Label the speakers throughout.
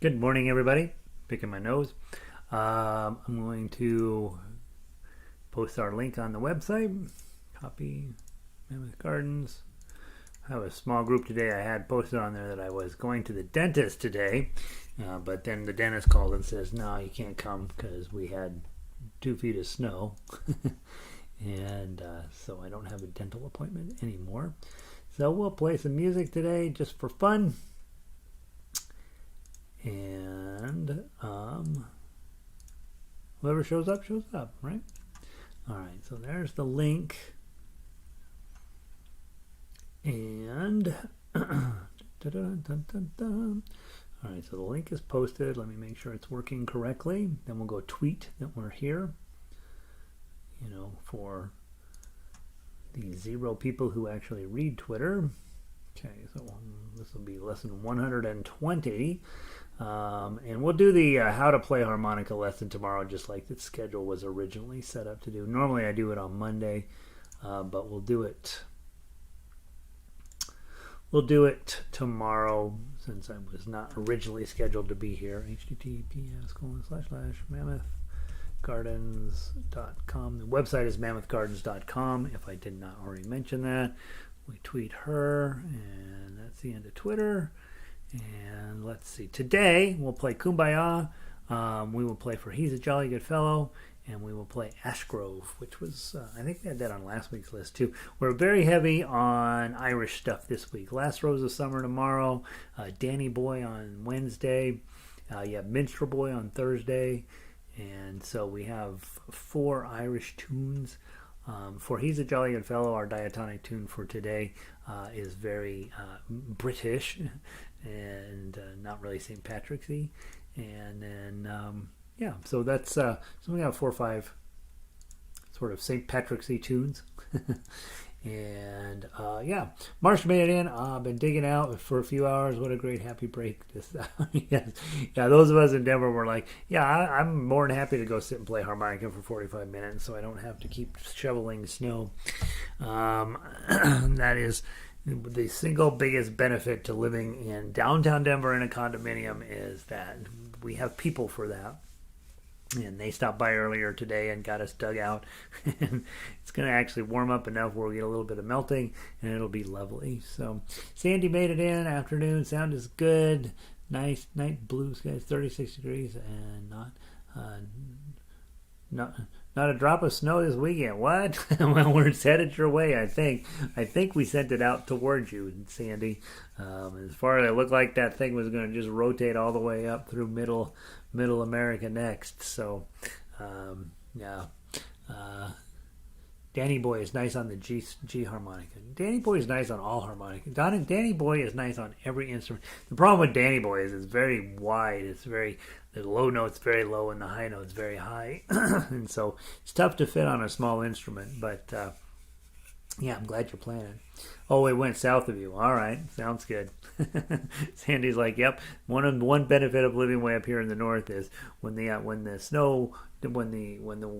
Speaker 1: Good morning, everybody. Picking my nose. I'm going to post our link on the website. Copy Mammoth Gardens. I have a small group today. I had posted on there that I was going to the dentist today, but then the dentist called and says, no, you can't come because we had 2 feet of snow. And so I don't have a dental appointment anymore. So we'll play some music today just for fun. And whoever shows up, right? All right, so there's the link. And all right, so the link is posted. Let me make sure it's working correctly. Then we'll go tweet that we're here. You know, for the 0 people who actually read Twitter. Okay, so this will be lesson 120. And we'll do the how to play harmonica lesson tomorrow, just like the schedule was originally set up to do. Normally I do it on Monday, but we'll do it tomorrow since I was not originally scheduled to be here. https://mammothgardens.com. The website is mammothgardens.com, if I did not already mention that. We tweet her, and that's the end of Twitter. And let's see. Today, we'll play Kumbaya. We will play for He's a Jolly Good Fellow. And we will play Ashgrove, which was, I think we had that on last week's list too. We're very heavy on Irish stuff this week. Last Rose of Summer tomorrow. Danny Boy on Wednesday. You have Minstrel Boy on Thursday. And so we have 4 Irish tunes. For He's a Jolly Good Fellow, our diatonic tune for today is very British and not really St. Patrick's-y. And then, yeah, so that's, so we have 4 or 5 sort of St. Patrick's-y tunes. And yeah, Marsh made it in. I've been digging out for a few hours. What a great happy break this yes. Yeah, those of us in Denver were like, yeah, I'm more than happy to go sit and play harmonica for 45 minutes so I don't have to keep shoveling snow. That is the single biggest benefit to living in downtown Denver in a condominium, is that we have people for that. And they stopped by earlier today and got us dug out. And it's going to actually warm up enough where we get a little bit of melting, and it'll be lovely. So Sandy made it in. Afternoon sound is good. Nice night, blue skies, 36 degrees, and not a drop of snow this weekend. What? Well, we're headed your way, I think. I think we sent it out towards you, Sandy. As far as it looked like that thing was going to just rotate all the way up through middle America next. So, yeah. Danny Boy is nice on the G harmonica. Danny Boy is nice on all harmonica. Danny Boy is nice on every instrument. The problem with Danny Boy is it's very wide. The low note's very low and the high note's very high. And so it's tough to fit on a small instrument. But yeah, I'm glad you're playing it. Oh, it went south of you. All right, sounds good. Sandy's like, yep. One benefit of living way up here in the north is when the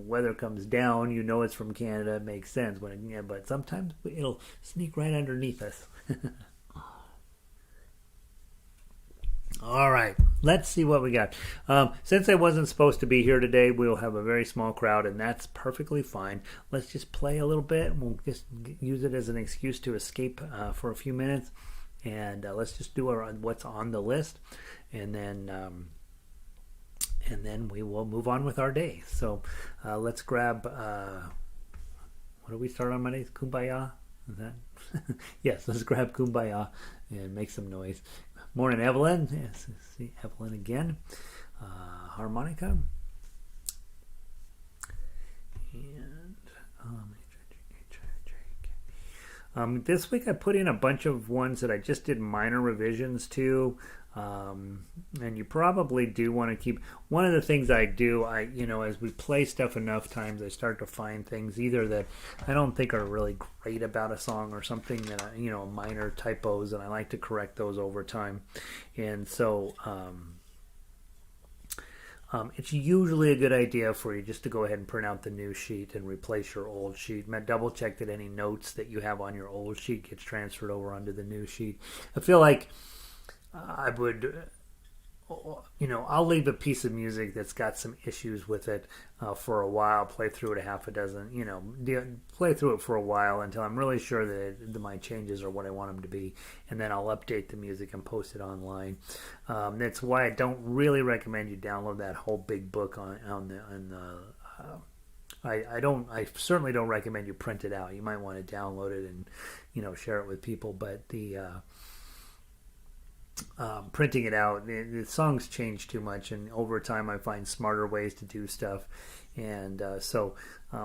Speaker 1: weather comes down, you know it's from Canada. It makes sense. But sometimes it'll sneak right underneath us. All right, let's see what we got. Since I wasn't supposed to be here today, we'll have a very small crowd, and that's perfectly fine. Let's just play a little bit, and we'll just use it as an excuse to escape for a few minutes. And let's just do what's on the list, and then we will move on with our day. So let's grab. What do we start on Mondays? Kumbaya? Is that? Yes, let's grab Kumbaya and make some noise. Morning, Evelyn. Yes, see Evelyn again. Harmonica. And this week I put in a bunch of ones that I just did minor revisions to. And you probably do want to keep. One of the things I do, as we play stuff enough times, I start to find things either that I don't think are really great about a song, or something that minor typos, and I like to correct those over time. And so it's usually a good idea for you just to go ahead and print out the new sheet and replace your old sheet. Double check that any notes that you have on your old sheet gets transferred over onto the new sheet. I feel like I would I'll leave a piece of music that's got some issues with it for a while, play through it a half a dozen, play through it for a while until I'm really sure that my changes are what I want them to be, and then I'll update the music and post it online. That's why I don't really recommend you download that whole big book I certainly don't recommend you print it out. You might want to download it and share it with people, but the printing it out, the songs change too much, and over time I find smarter ways to do stuff. And so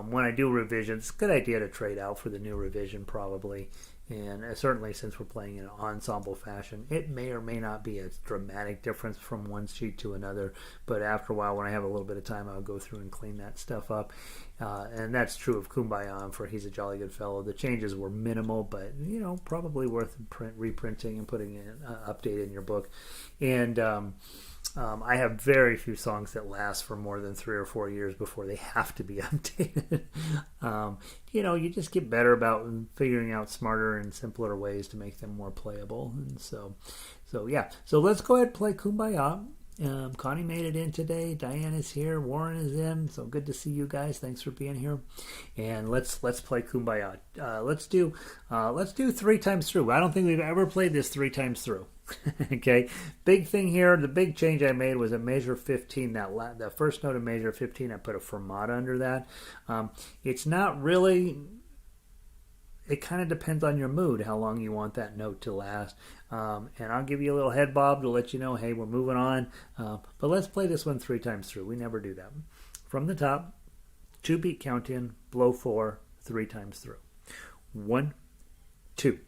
Speaker 1: when I do revisions, it's a good idea to trade out for the new revision probably. And certainly since we're playing in an ensemble fashion, it may or may not be a dramatic difference from one sheet to another, but after a while when I have a little bit of time, I'll go through and clean that stuff up. And that's true of Kumbaya for He's a Jolly Good Fellow. The changes were minimal, but probably worth reprinting and putting an update in your book. And I have very few songs that last for more than 3 or 4 years before they have to be updated. You just get better about figuring out smarter and simpler ways to make them more playable. And so yeah. So let's go ahead and play Kumbaya. Connie made it in today. Diane is here. Warren is in. So good to see you guys. Thanks for being here. And let's play Kumbaya. Let's do 3 times through. I don't think we've ever played this 3 times through. Okay. Big thing here. The big change I made was a measure 15. That first note of measure 15, I put a fermata under that. It's not really. It kind of depends on your mood, how long you want that note to last. And I'll give you a little head bob to let you know, hey, we're moving on. But let's play this one 3 times through. We never do that. From the top, 2-beat count in, blow 4, 3 times through. 1, 2.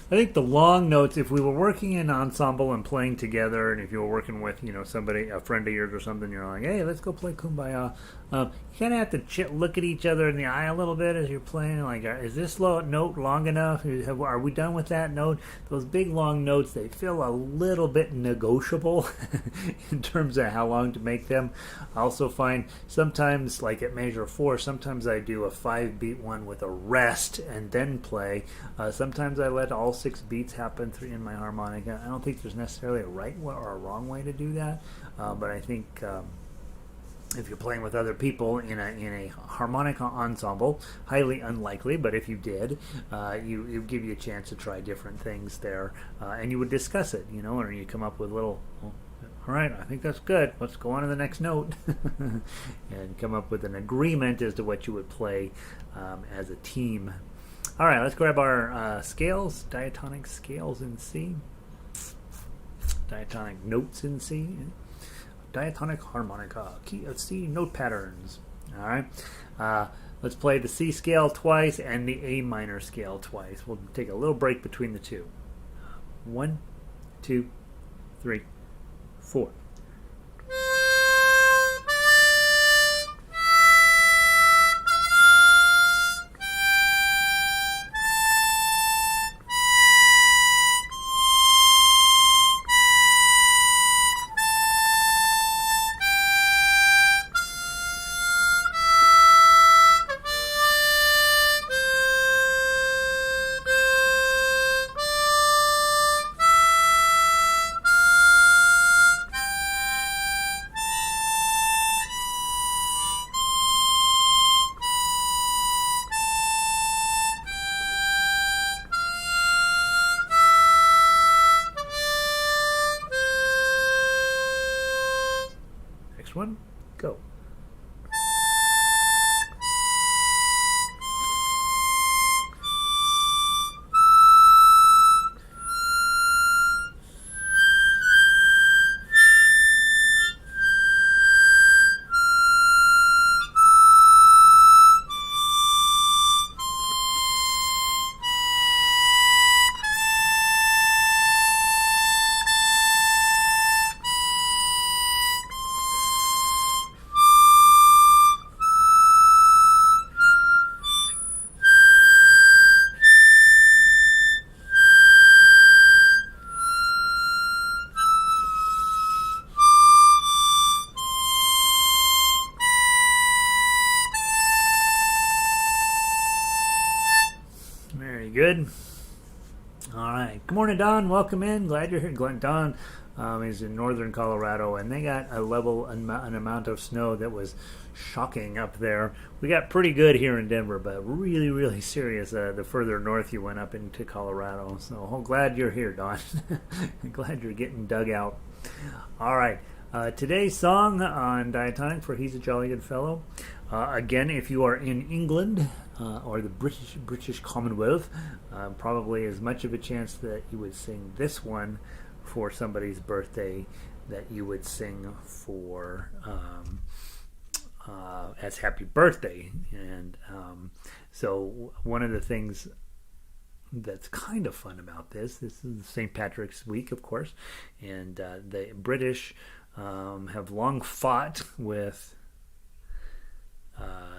Speaker 1: I think the long notes, if we were working in ensemble and playing together, and if you were working with, somebody, a friend of yours or something, you're like, hey, let's go play Kumbaya. You kind of have to look at each other in the eye a little bit as you're playing. Like, is this note long enough? Are we done with that note? Those big long notes, they feel a little bit negotiable in terms of how long to make them. I also find sometimes, like at measure 4, sometimes I do a 5-beat one with a rest and then play. Sometimes I let all 6 beats happen in my harmonica. I don't think there's necessarily a right or a wrong way to do that, but I think if you're playing with other people in a harmonica ensemble, highly unlikely, but if you did, you give you a chance to try different things there, and you would discuss it, or you come up with little, all right, I think that's good, let's go on to the next note, and come up with an agreement as to what you would play as a team. All right, let's grab our scales, diatonic scales in C, diatonic notes in C, diatonic harmonica, key of C, note patterns. All right, let's play the C scale twice and the A minor scale twice. We'll take a little break between the two. 1, 2, 3, 4. One, go. Very good. All right. Good morning, Don. Welcome in. Glad you're here. Don is in northern Colorado, and they got an amount of snow that was shocking up there. We got pretty good here in Denver, but really, really serious the further north you went up into Colorado. So glad you're here, Don. Glad you're getting dug out. All right. Today's song on Diatonic for He's a Jolly Good Fellow. Again, if you are in England or the British Commonwealth, probably as much of a chance that you would sing this one for somebody's birthday that you would sing for as happy birthday. And so one of the things that's kind of fun about this is St. Patrick's week, of course, and the British have long fought with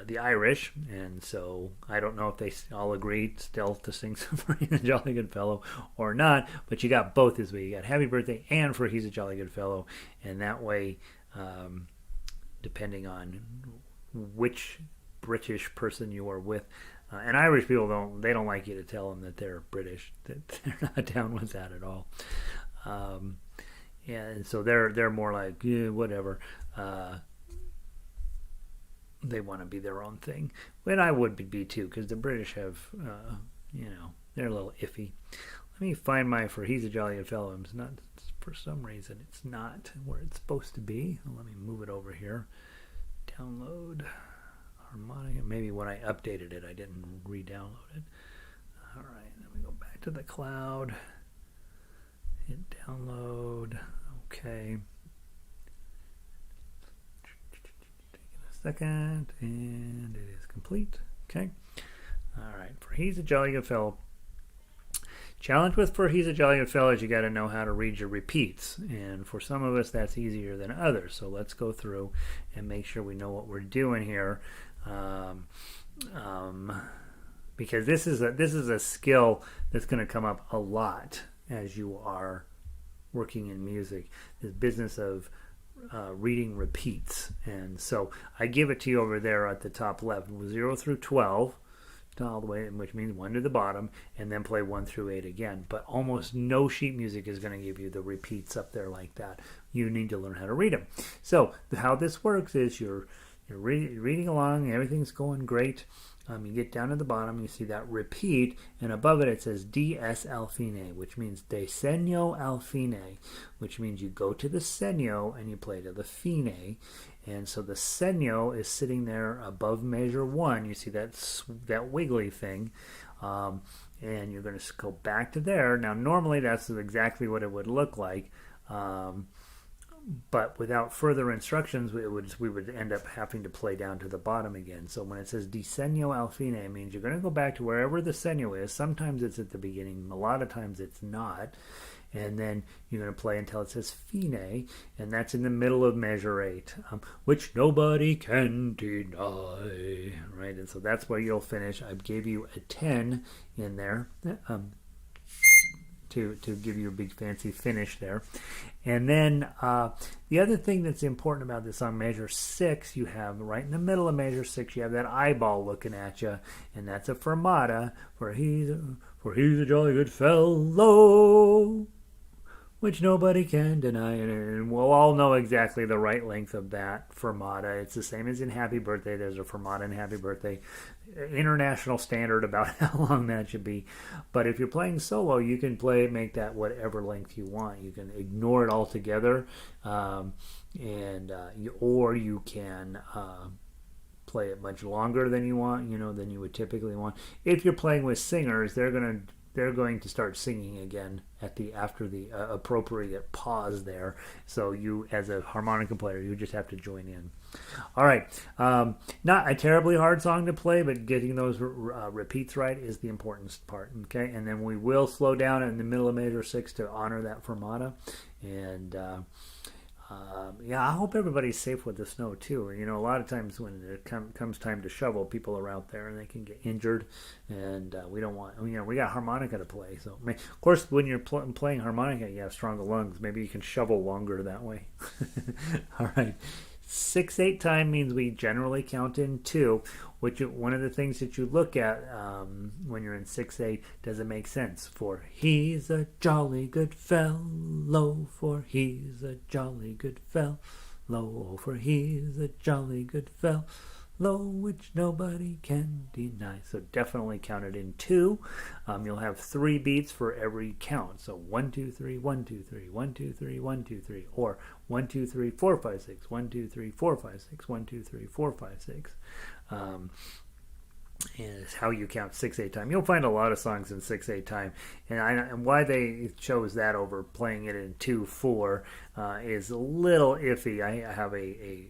Speaker 1: the Irish, and so I don't know if they all agreed still to sing for He's a Jolly Good Fellow or not, but you got both this week. You got Happy Birthday and for He's a Jolly Good Fellow, and that way, depending on which British person you are with, and Irish people don't like you to tell them that they're British, that they're not down with that at all. And so they're more like, yeah, whatever. They want to be their own thing. And I would be too, because the British have, they're a little iffy. Let me find my For He's a Jolly Good Fellow. It's not, for some reason, it's not where it's supposed to be. Let me move it over here. Download harmonica. Maybe when I updated it, I didn't re-download it. All right, let me go back to the cloud. Hit download. Okay. Second, and it is complete. Okay. All right. For He's a Jolly Good Fellow. Challenge with For He's a Jolly Good Fellow is you got to know how to read your repeats. And for some of us, that's easier than others. So let's go through and make sure we know what we're doing here. Because this is a skill that's going to come up a lot as you are working in music. This business of reading repeats. And so I give it to you over there at the top left, 0 through 12. All the way, which means 1 to the bottom, and then play 1 through 8 again. But almost no sheet music is going to give you the repeats up there like that. You need to learn how to read them. So how this works is you're reading along, everything's going great. You get down to the bottom, you see that repeat, and above it says DS al fine, which means de segno al fine, which means you go to the segno and you play to the fine. And so the segno is sitting there above measure 1. You see that wiggly thing. And you're going to go back to there. Now, normally that's exactly what it would look like. But without further instructions, we would end up having to play down to the bottom again. So when it says di segno al fine, it means you're going to go back to wherever the segno is. Sometimes it's at the beginning. A lot of times it's not. And then you're going to play until it says fine, and that's in the middle of measure 8, which nobody can deny, right? And so that's where you'll finish. I gave you a 10 in there to give you a big fancy finish there. And then the other thing that's important about this song, measure 6, you have right in the middle of measure 6, you have that eyeball looking at you, and that's a fermata, for he's a jolly good fellow, which nobody can deny. And we'll all know exactly the right length of that fermata. It's the same as in Happy Birthday. There's a fermata in Happy Birthday. International standard about how long that should be. But if you're playing solo, you can make that whatever length you want. You can ignore it altogether, or you can play it much longer than you want, than you would typically want. If you're playing with singers, they're going to start singing again after the appropriate pause there. So you, as a harmonica player, you just have to join in. All right, not a terribly hard song to play, but getting those repeats right is the important part. Okay, and then we will slow down in the middle of measure 6 to honor that fermata. And I hope everybody's safe with the snow too. A lot of times when it comes time to shovel, people are out there and they can get injured, and we don't want. We got harmonica to play, so of course when you're playing harmonica, you have stronger lungs. Maybe you can shovel longer that way. All right. 6/8 time means we generally count in 2, which one of the things that you look at when you're in 6/8, does it make sense? For he's a jolly good fellow, for he's a jolly good fellow, for he's a jolly good fellow, which nobody can deny. So definitely count it in 2. You'll have 3 beats for every count. So 1, 2, 3, 1, 2, 3, 1, 2, 3, 1, 2, 3, or 1, 2, 3, 4, 5, 6, 1, 2, 3, 4, 5, 6, 1, 2, 3, 4, 5, 6. Is how you count 6/8 time. You'll find a lot of songs in 6/8 time, and why they chose that over playing it in 2/4 is a little iffy. I have a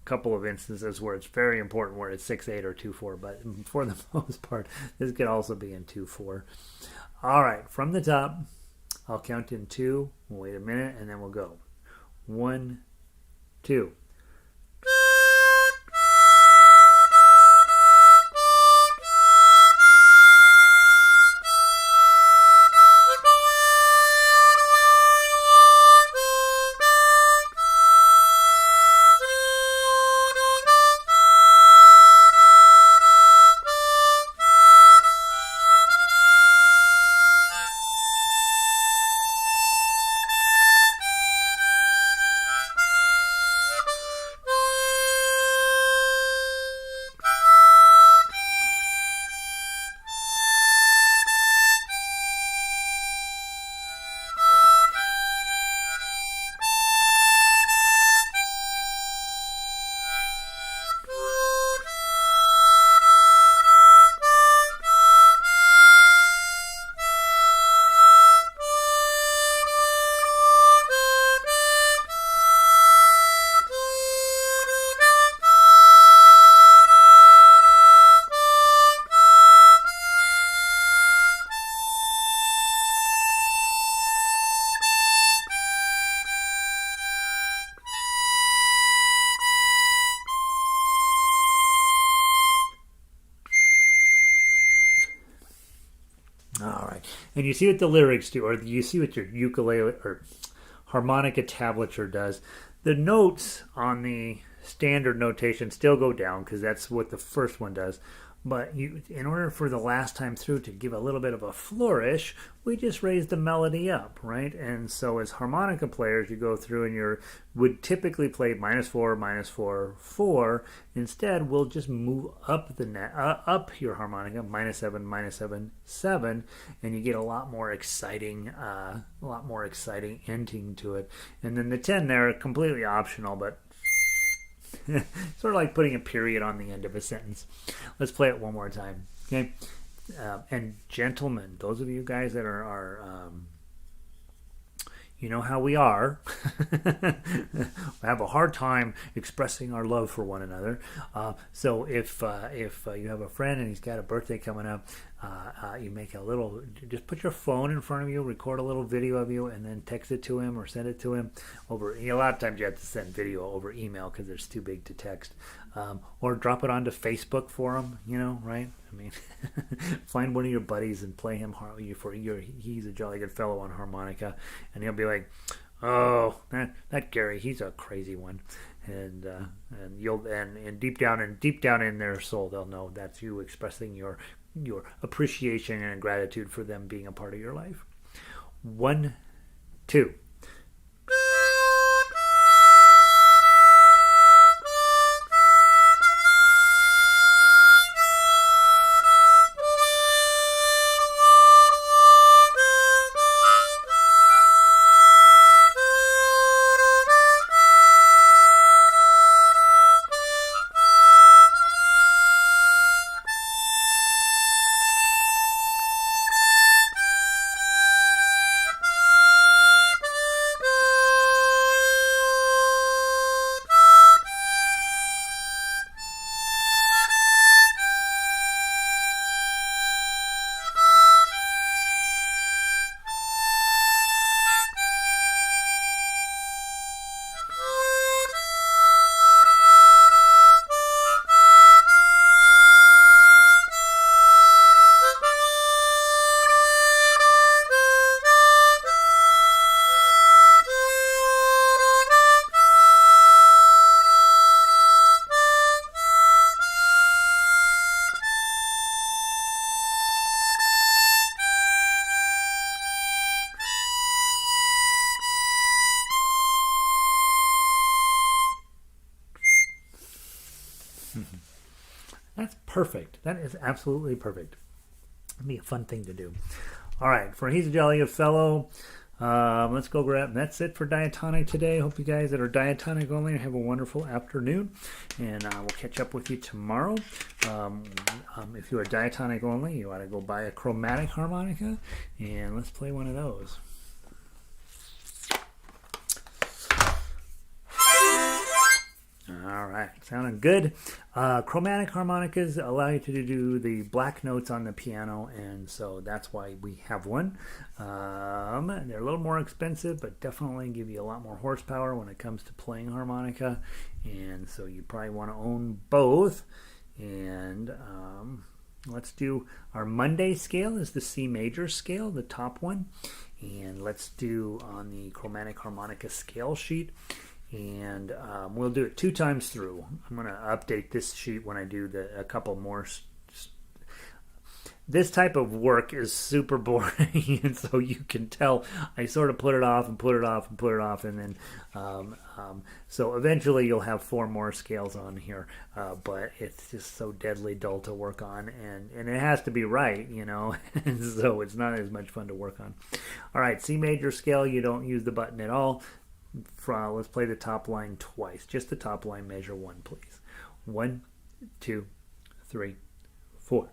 Speaker 1: couple of instances where it's very important where it's 6/8 or 2/4, but for the most part, this could also be in 2/4. All right, from the top, I'll count in 2. We'll wait a minute, and then we'll go 1, 2. and you see what the lyrics do, or you see what your ukulele or harmonica tablature does. The notes on the standard notation still go down because that's what the first one does. But in order for the last time through to give a little bit of a flourish, we just raise the melody up, right? And so as harmonica players, you go through and you would typically play -4, -4, 4. Instead, we'll just move up the up your harmonica, -7, -7, 7, and you get a lot more exciting, ending to it. And then the 10 there, completely optional, but sort of like putting a period on the end of a sentence. Let's play it one more time, okay? And gentlemen, those of you guys that are you know how we are. We have a hard time expressing our love for one another. So if you have a friend and he's got a birthday coming up, you make a little, just put your phone in front of you, record a little video of you, and then text it to him or send it to him over. A lot of times you have to send video over email because it's too big to text, or drop it onto Facebook for him. You know, right? I mean, find one of your buddies and play him he's a jolly good fellow on harmonica, and he'll be like, "Oh, that Gary, he's a crazy one," and deep down in their soul, they'll know that's you expressing your appreciation and gratitude for them being a part of your life. 1, 2. That's perfect. That is absolutely perfect. It'd be a fun thing to do. All right, for He's a Jolly Good Fellow, let's go grab. And that's it for Diatonic today. Hope you guys that are Diatonic only have a wonderful afternoon, and we'll catch up with you tomorrow. If you are Diatonic only, you ought to go buy a Chromatic Harmonica, and let's play one of those. All right, sounding good. Chromatic harmonicas allow you to do the black notes on the piano, and so that's why we have one. They're a little more expensive, but definitely give you a lot more horsepower when it comes to playing harmonica, and so you probably want to own both. And let's do our Monday scale is the C major scale, the top one, and let's do on the Chromatic Harmonica scale sheet. And we'll do it 2 times through. I'm going to update this sheet when I do a couple more. This type of work is super boring, and so you can tell I sort of put it off and put it off and put it off, and then so eventually you'll have 4 more scales on here, but it's just so deadly dull to work on, and it has to be right, you know, and so it's not as much fun to work on. All right, C major scale, you don't use the button at all. Let's play the top line twice. Just the top line, measure 1, please. 1, 2, 3, 4.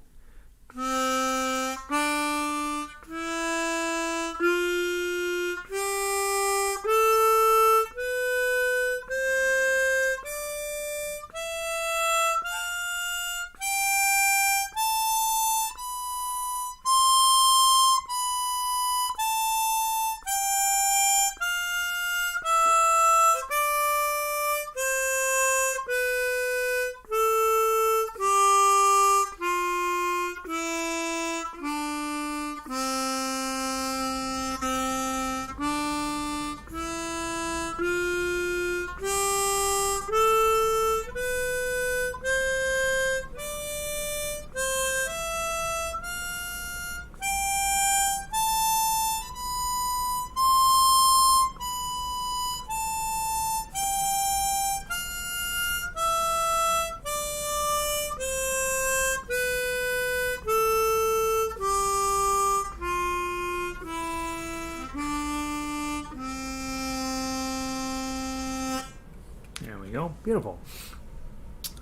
Speaker 1: There we go. Beautiful.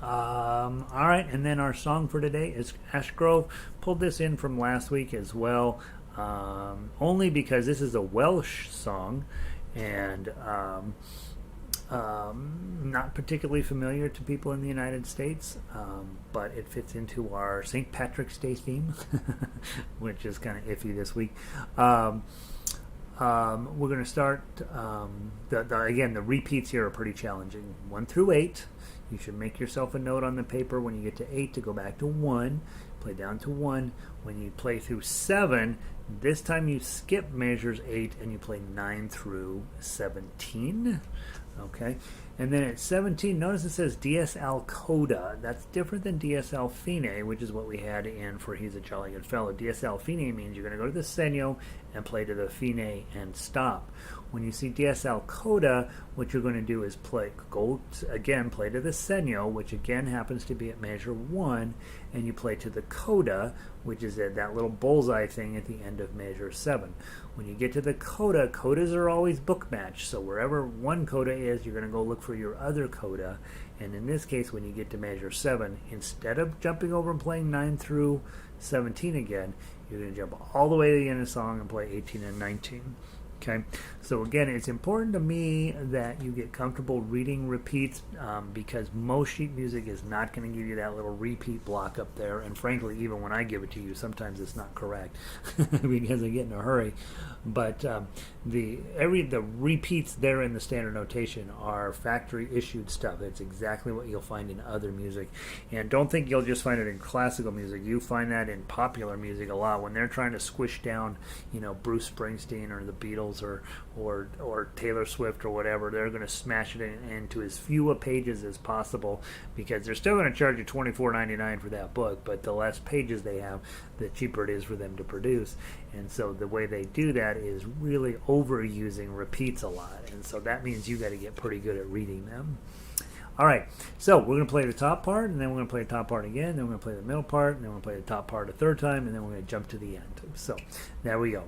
Speaker 1: All right, and then our song for today is Ashgrove. Pulled this in from last week as well, only because this is a Welsh song, and not particularly familiar to people in the United States, but it fits into our St. Patrick's Day theme, which is kind of iffy this week. We're going to start, again, the repeats here are pretty challenging. 1 through 8. You should make yourself a note on the paper when you get to 8 to go back to 1, play down to 1. When you play through 7, this time you skip measures 8 and you play 9 through 17. Okay, and then at 17, notice it says DSL coda. That's different than DSL fine, which is what we had in for He's a Jolly Good Fellow. DSL fine means you're going to go to the segno and play to the fine and stop. When you see DSL coda, what you're going to do is play to the segno, which again happens to be at measure 1, and you play to the coda, which is at that little bullseye thing at the end of measure 7. When you get to the coda, codas are always book matched, so wherever one coda is, you're going to go look for your other coda, and in this case, when you get to measure 7, instead of jumping over and playing 9 through 17 again, you're going to jump all the way to the end of the song and play 18 and 19. Okay, so again, it's important to me that you get comfortable reading repeats because most sheet music is not going to give you that little repeat block up there, and frankly, even when I give it to you, sometimes it's not correct because I get in a hurry. But the repeats there in the standard notation are factory issued stuff. It's exactly what you'll find in other music, and don't think you'll just find it in classical music. You find that in popular music a lot when they're trying to squish down, Bruce Springsteen or the Beatles or Taylor Swift or whatever. They're going to smash it into as few pages as possible because they're still going to charge you $24.99 for that book, but the less pages they have, the cheaper it is for them to produce. And so the way they do that is really overusing repeats a lot, and so that means you got to get pretty good at reading them. All right, so we're going to play the top part, and then we're going to play the top part again, then we're going to play the middle part, and then we're going to play the top part a third time, and then we're going to jump to the end. So there we go.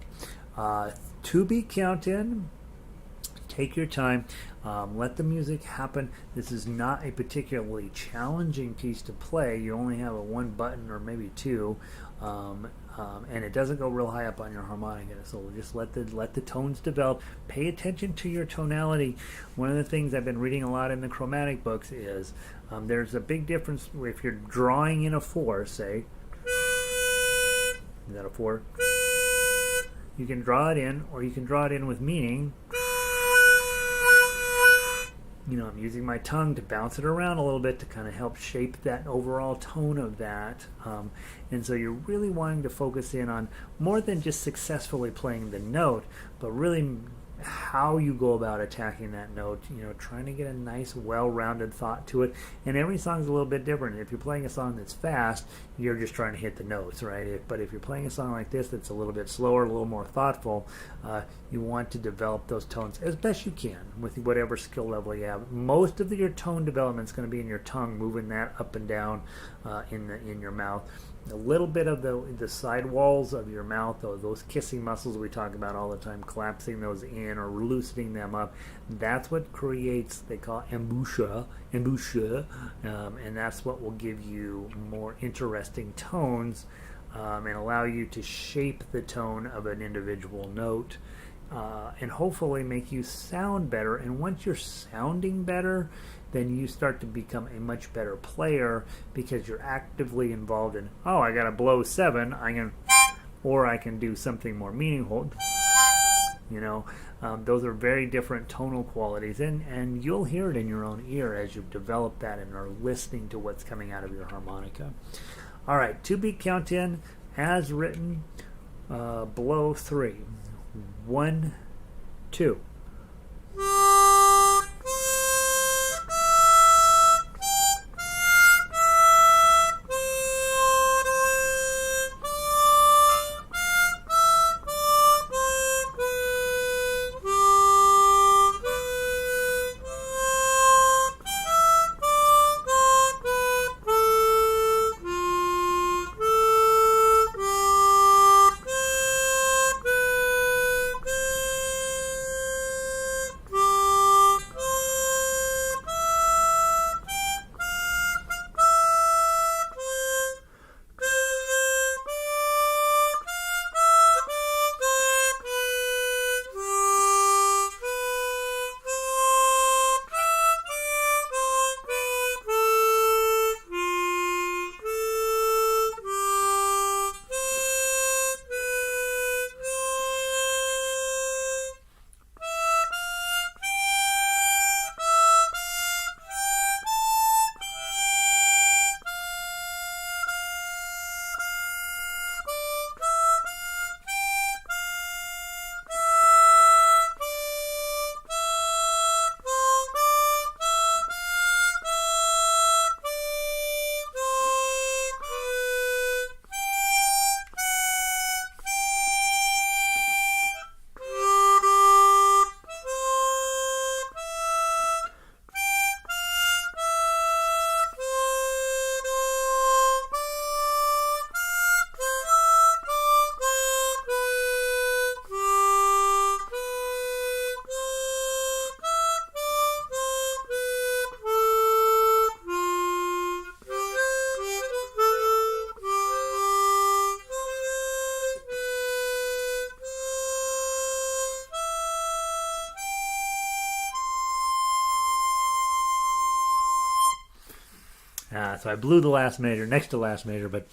Speaker 1: To be counted. Take your time. Let the music happen. This is not a particularly challenging piece to play. You only have a 1 button or maybe 2, and it doesn't go real high up on your harmonica. So we'll just let the tones develop. Pay attention to your tonality. One of the things I've been reading a lot in the chromatic books is there's a big difference if you're drawing in a 4, say. Is that a 4? You can draw it in, or you can draw it in with meaning. I'm using my tongue to bounce it around a little bit to kind of help shape that overall tone of that. And so you're really wanting to focus in on more than just successfully playing the note, but really how you go about attacking that note, trying to get a nice well-rounded thought to it. And every song's a little bit different. If you're playing a song that's fast, you're just trying to hit the notes, right? But if you're playing a song like this that's a little bit slower, a little more thoughtful, you want to develop those tones as best you can with whatever skill level you have. Most of your tone development is going to be in your tongue, moving that up and down in your mouth. A little bit of the side walls of your mouth, those kissing muscles we talk about all the time, collapsing those in or loosening them up, that's what creates, they call embouchure, and that's what will give you more interesting tones and allow you to shape the tone of an individual note and hopefully make you sound better. And once you're sounding better, then you start to become a much better player because you're actively involved in, I got to blow 7, or I can do something more meaningful. Those are very different tonal qualities, and you'll hear it in your own ear as you develop that and are listening to what's coming out of your harmonica. All right, to be count in, as written, blow 3. 1, 2. So I blew the last measure, next to last measure, but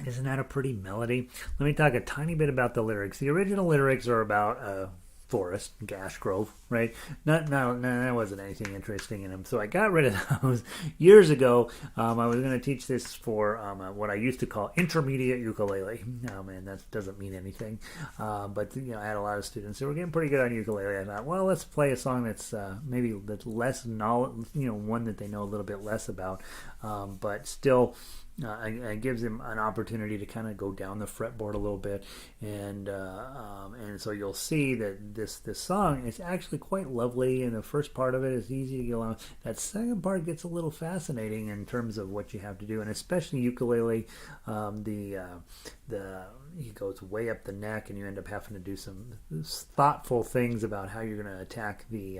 Speaker 1: isn't that a pretty melody? Let me talk a tiny bit about the lyrics. The original lyrics are about a forest, Ashgrove, right? No, there wasn't anything interesting in them. So I got rid of those years ago. I was going to teach this for what I used to call intermediate ukulele. And that doesn't mean anything. But I had a lot of students who were getting pretty good on ukulele. I thought, well, let's play a song that's maybe that's less knowledge, one that they know a little bit less about, but still. It gives him an opportunity to kind of go down the fretboard a little bit, and so you'll see that this song is actually quite lovely, and the first part of it is easy to get along. That second part gets a little fascinating in terms of what you have to do, and especially ukulele, he goes way up the neck, and you end up having to do some thoughtful things about how you're going to attack the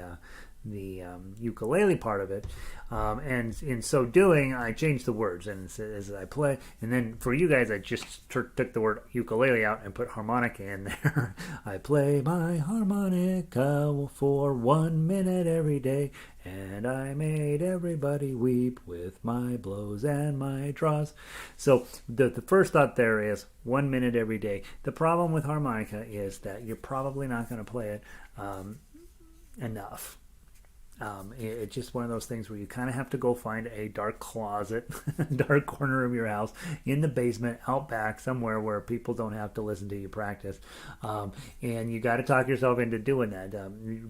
Speaker 1: ukulele part of it, and in so doing, I changed the words, and as I play, and then for you guys, I just took the word ukulele out and put harmonica in there. I play my harmonica for 1 minute every day, and I made everybody weep with my blows and my draws. So the first thought there is 1 minute every day. The problem with harmonica is that you're probably not going to play it enough. It's just one of those things where you kind of have to go find a dark closet, dark corner of your house, in the basement, out back, somewhere where people don't have to listen to you practice. And you got to talk yourself into doing that.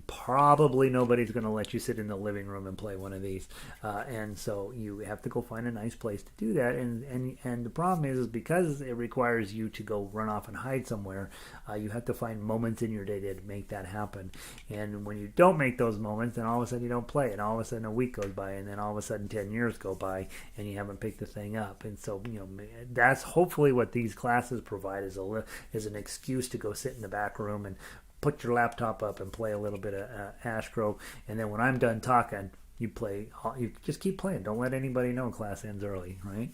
Speaker 1: Probably nobody's going to let you sit in the living room and play one of these. And so you have to go find a nice place to do that. And the problem is because it requires you to go run off and hide somewhere, you have to find moments in your day to make that happen. And when you don't make those moments, then all of a sudden you don't play, and all of a sudden a week goes by, and then all of a sudden 10 years go by, and you haven't picked the thing up. And so that's hopefully what these classes provide is an excuse to go sit in the back room and put your laptop up and play a little bit of Ashgrove, and then when I'm done talking, you just keep playing. Don't let anybody know class ends early, right?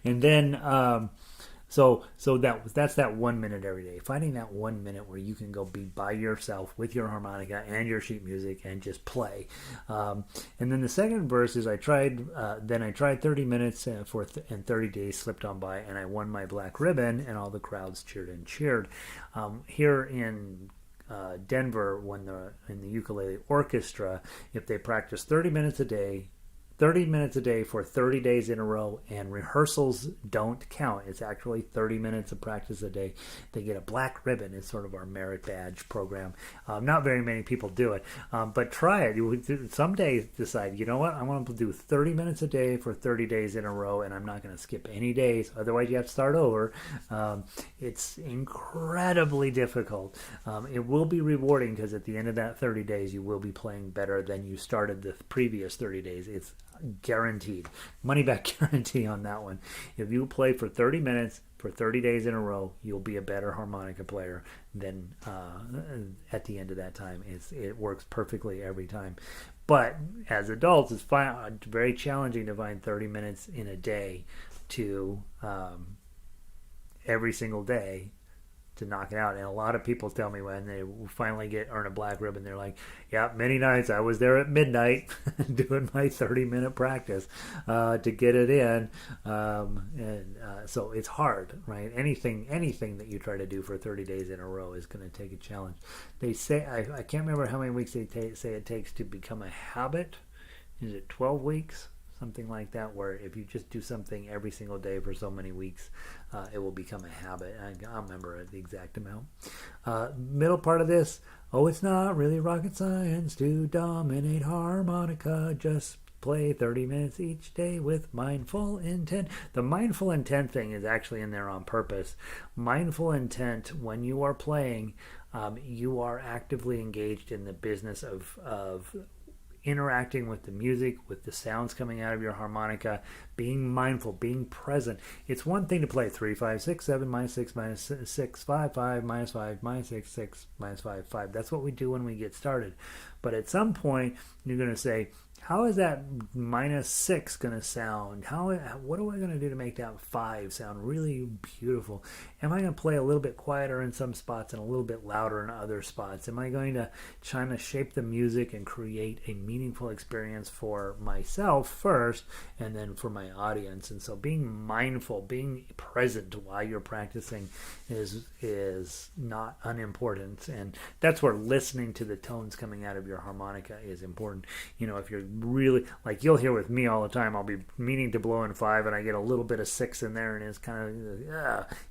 Speaker 1: And then So that's that 1 minute every day. Finding that 1 minute where you can go be by yourself with your harmonica and your sheet music and just play. And then the second verse is I tried 30 minutes and 30 days slipped on by, and I won my black ribbon, and all the crowds cheered and cheered. Here in Denver, in the ukulele orchestra, if they practice 30 minutes a day for 30 days in a row, and rehearsals don't count. It's actually 30 minutes of practice a day. They get a black ribbon. It's sort of our merit badge program. Not very many people do it, but try it. You someday decide, you know what, I want to do 30 minutes a day for 30 days in a row, and I'm not going to skip any days. Otherwise, you have to start over. It's incredibly difficult. It will be rewarding because at the end of that 30 days, you will be playing better than you started the previous 30 days. It's guaranteed. Money back guarantee on that one. If you play for 30 minutes for 30 days in a row, you'll be a better harmonica player than at the end of that time. It works perfectly every time. But as adults, it's very challenging to find 30 minutes in a day to every single day to knock it out. And a lot of people tell me when they finally earn a black ribbon, they're like, yeah, many nights I was there at midnight doing my 30-minute practice to get it in. So it's hard, right? Anything that you try to do for 30 days in a row is going to take a challenge. They say, I can't remember how many weeks they say it takes to become a habit. Is it 12 weeks? Something like that, where if you just do something every single day for so many weeks, it will become a habit. I'll remember the exact amount. Middle part of this, it's not really rocket science to dominate harmonica. Just play 30 minutes each day with mindful intent. The mindful intent thing is actually in there on purpose. Mindful intent, when you are playing, you are actively engaged in the business of interacting with the music, with the sounds coming out of your harmonica, being mindful, being present. It's one thing to play 3, 5, 6, 7, minus 6, minus 6, 5, 5, minus 5, minus 6, 6, minus 5, 5. That's what we do when we get started. But at some point, you're going to say, how is that -6 going to sound? What am I going to do to make that 5 sound really beautiful? Am I going to play a little bit quieter in some spots and a little bit louder in other spots? Am I going to try to shape the music and create a meaningful experience for myself first and then for my audience? And so being mindful, being present while you're practicing is not unimportant. And that's where listening to the tones coming out of your harmonica is important. If you're really, like, you'll hear with me all the time, I'll be meaning to blow in 5 and I get a little bit of 6 in there, and it's kind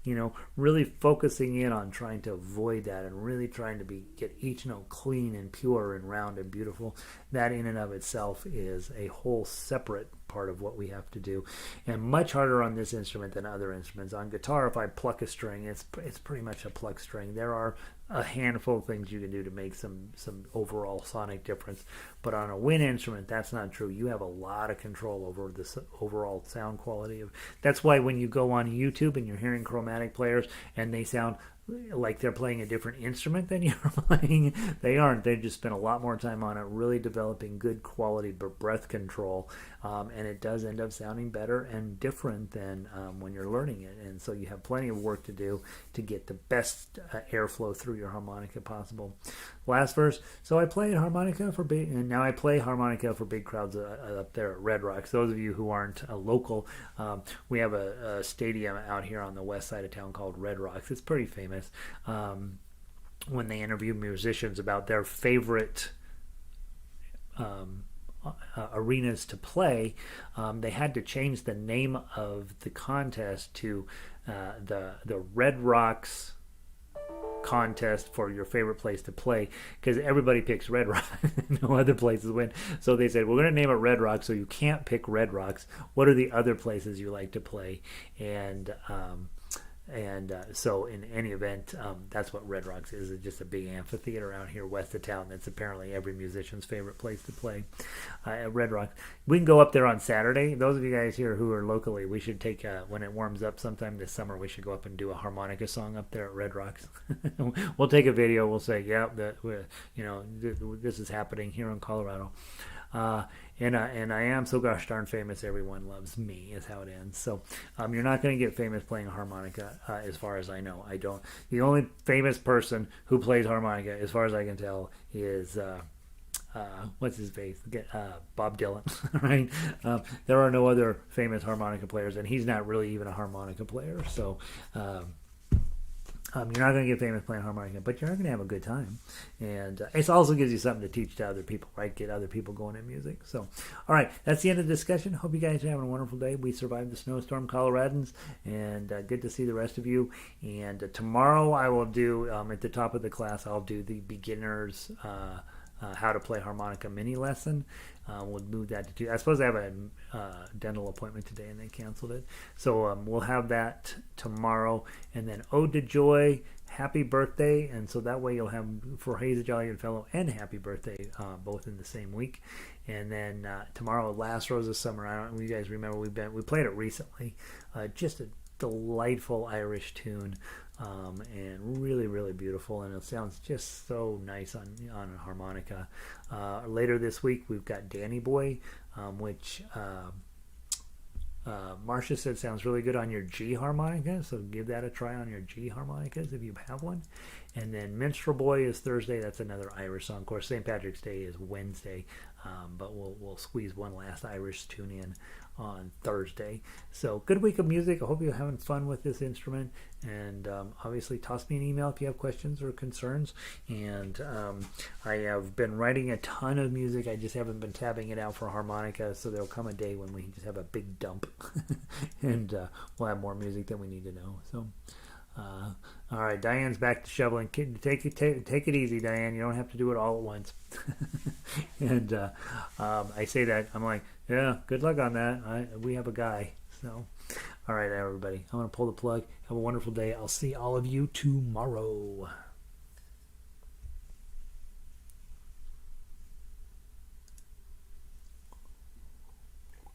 Speaker 1: of really focusing in on trying to avoid that and really trying to get each note clean and pure and round and beautiful. That in and of itself is a whole separate part of what we have to do, and much harder on this instrument than other instruments. On guitar, if I pluck a string, it's pretty much a pluck string. There are a handful of things you can do to make some overall sonic difference, but on a wind instrument, that's not true. You have a lot of control over the overall sound quality of. That's why when you go on YouTube and you're hearing chromatic players and they sound like they're playing a different instrument than you're playing, they aren't. They just spent a lot more time on it, really developing good quality breath control, and it does end up sounding better and different than when you're learning it. And so you have plenty of work to do to get the best airflow through your harmonica possible. Last verse. So I play harmonica for big, and now I play harmonica for big crowds up there at Red Rocks. Those of you who aren't local, we have a stadium out here on the west side of town called Red Rocks. It's pretty famous. When they interview musicians about their favorite arenas to play, they had to change the name of the contest to the Red Rocks contest for your favorite place to play, because everybody picks Red Rocks. No other places win. So they said, we're going to name it Red Rocks, so you can't pick Red Rocks. What are the other places you like to play? And so in any event, that's what Red Rocks is. It's just a big amphitheater out here west of town. That's apparently every musician's favorite place to play at Red Rocks. We can go up there on Saturday. Those of you guys here who are locally, we should take, when it warms up sometime this summer, we should go up and do a harmonica song up there at Red Rocks. We'll take a video. We'll say, yeah, this is happening here in Colorado. And I am so gosh darn famous, everyone loves me, is how it ends. So you're not going to get famous playing a harmonica, as far as I know. I don't. The only famous person who plays harmonica, as far as I can tell, is what's his face? Bob Dylan, right? There are no other famous harmonica players, and he's not really even a harmonica player. So you're not going to get famous playing harmonica, but you're going to have a good time. And it also gives you something to teach to other people, right? Get other people going in music. So, all right, that's the end of the discussion. Hope you guys are having a wonderful day. We survived the snowstorm, Coloradans, and good to see the rest of you. And tomorrow I will do, at the top of the class, I'll do the beginners how to play harmonica mini lesson. We'll move that to 2. I suppose I have a dental appointment today and they canceled it. So we'll have that tomorrow. And then Ode to Joy, Happy Birthday. And so that way you'll have For Hayes a Jolly Good Fellow and Happy Birthday both in the same week. And then tomorrow, Last Rose of Summer. I don't know if you guys remember, we played it recently. Just a delightful Irish tune. And really, really beautiful, and it sounds just so nice on a harmonica. Later this week, we've got Danny Boy, which Marcia said sounds really good on your G harmonica, so give that a try on your G harmonicas if you have one. And then Minstrel Boy is Thursday. That's another Irish song. Of course, St. Patrick's Day is Wednesday, but we'll squeeze one last Irish tune in on Thursday. So good week of music. I hope you're having fun with this instrument, and obviously toss me an email if you have questions or concerns. And I have been writing a ton of music. I just haven't been tabbing it out for harmonica, so there'll come a day when we just have a big dump and we'll have more music than we need to know. So all right, Diane's back to shoveling. Take it easy, Diane. You don't have to do it all at once. And I say that, I'm like, yeah, good luck on that. We have a guy. So, all right, everybody. I'm going to pull the plug. Have a wonderful day. I'll see all of you tomorrow.